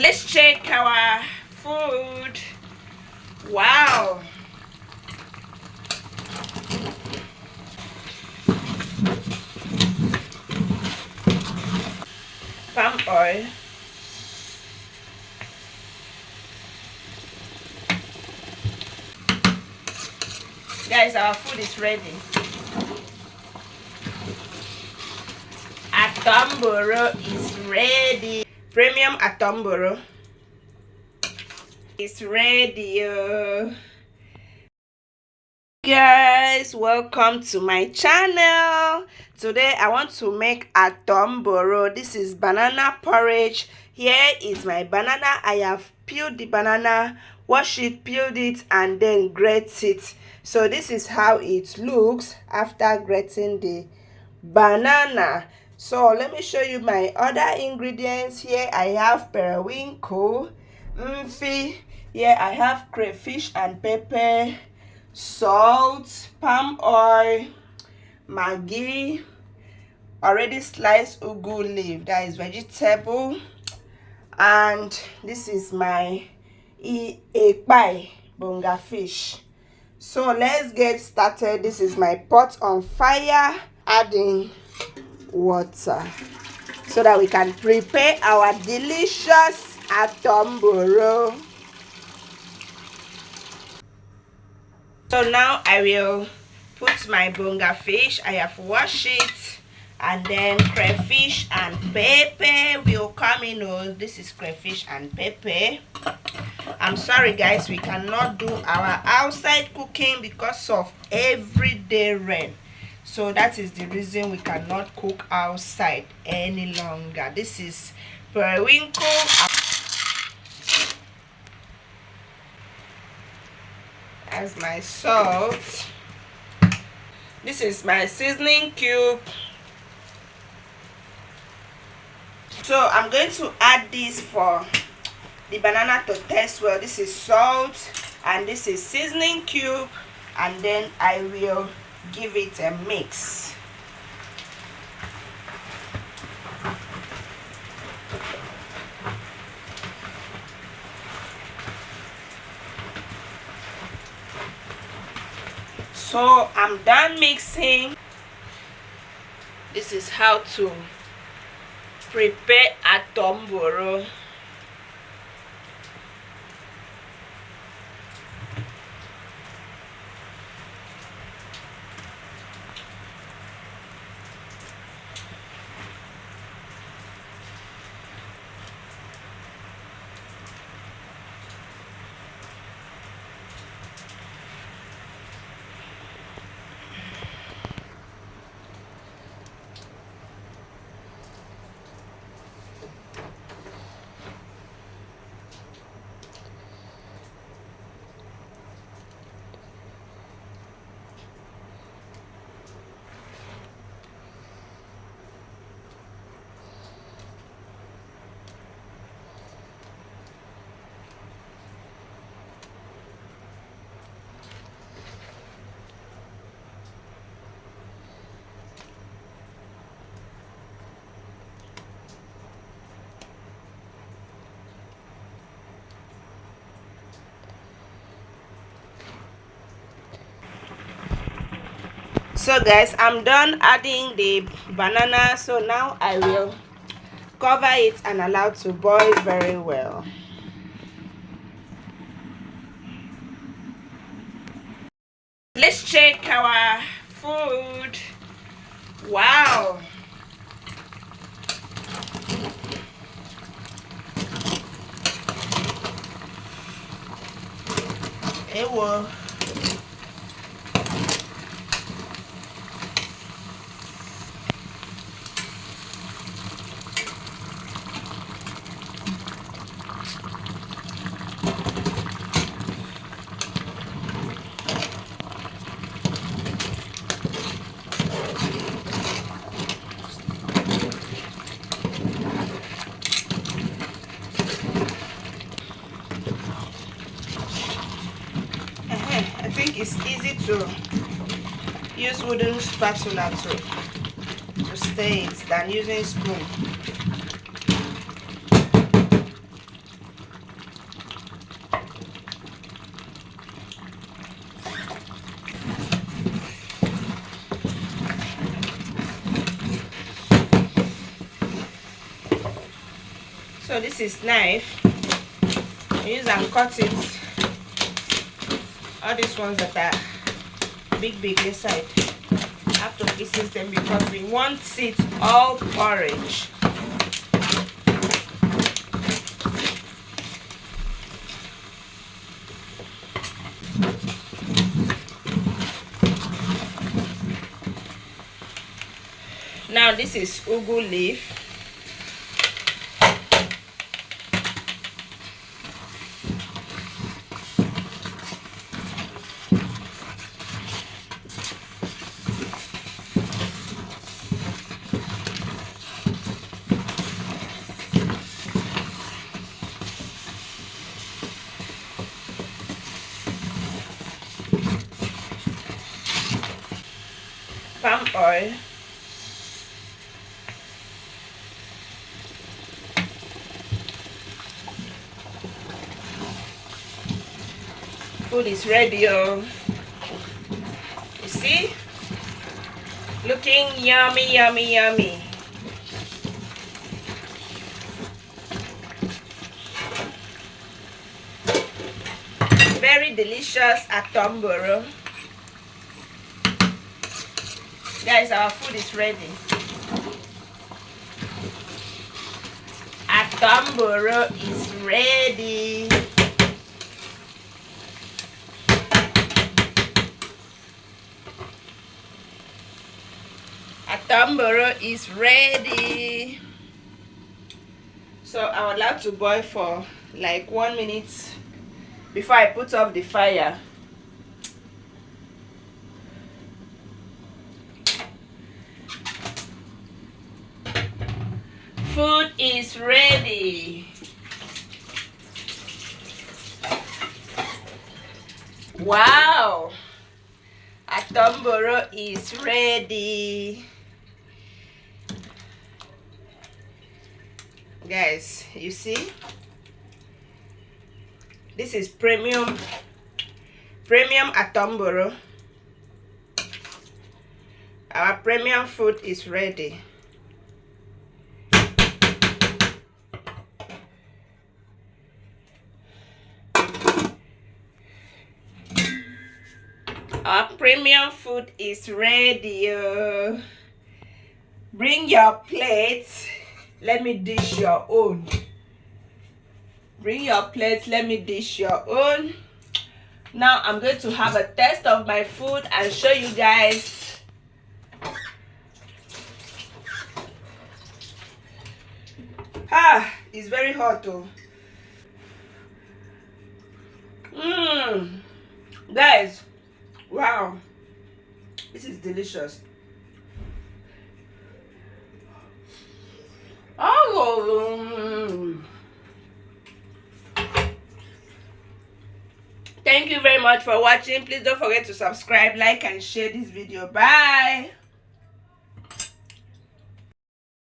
Let's check our food. Wow. Palm oil. Guys, our food is ready. Mboro is ready. Premium mboro is ready. Guys, welcome to my channel. Today I want to make mboro. This is banana porridge. Here is my banana. I have peeled the banana, washed it, peeled it, and then grate it. So this is how it looks after grating the banana. So let me show you my other ingredients. Here I have periwinkle, mfi. Here I have crayfish and pepper, salt, palm oil, maggi, already sliced ugu leaf, that is vegetable, and this is my ekpai bonga fish. So let's get started. This is my pot on fire, adding water so that we can prepare our delicious mboro. So now I will put my bonga fish. I have washed it, and then crayfish and pepper will come in. Oh, this is crayfish and pepper. I'm sorry guys, we cannot do our outside cooking because of everyday rain. So that is the reason we cannot cook outside any longer. This is periwinkle. As my salt. This is my seasoning cube. So I'm going to add this for the banana to taste well. This is salt and this is seasoning cube, and then I will give it a mix. So I'm done mixing. This is how to prepare mboro. So guys, I'm done adding the banana. So now I will cover it and allow it to boil very well. Let's check our food. Wow. It will. I think it's easy to use wooden spatula to stir it than using spoon. this is knife. I use and cut it. All these ones that are big inside, I have to pieces them because we want it all porridge. Now this is ugu leaf. Palm oil. Food is ready, oh. You see? Looking yummy, yummy, yummy. Very delicious mboro. Guys, our food is ready. Mboro is ready. Mboro is ready. So I would like to boil for like 1 minute before I put off the fire. Food is ready. Wow, mboro is ready. Guys, you see, this is premium mboro. Our premium food is ready. Our premium food is ready. Bring your plate. Let me dish your own. Bring your plate. Let me dish your own. Now I'm going to have a taste of my food and show you guys. It's very hot though. Guys, wow, this is delicious. Thank you very much for watching. Please don't forget to subscribe, like and share this video. Bye.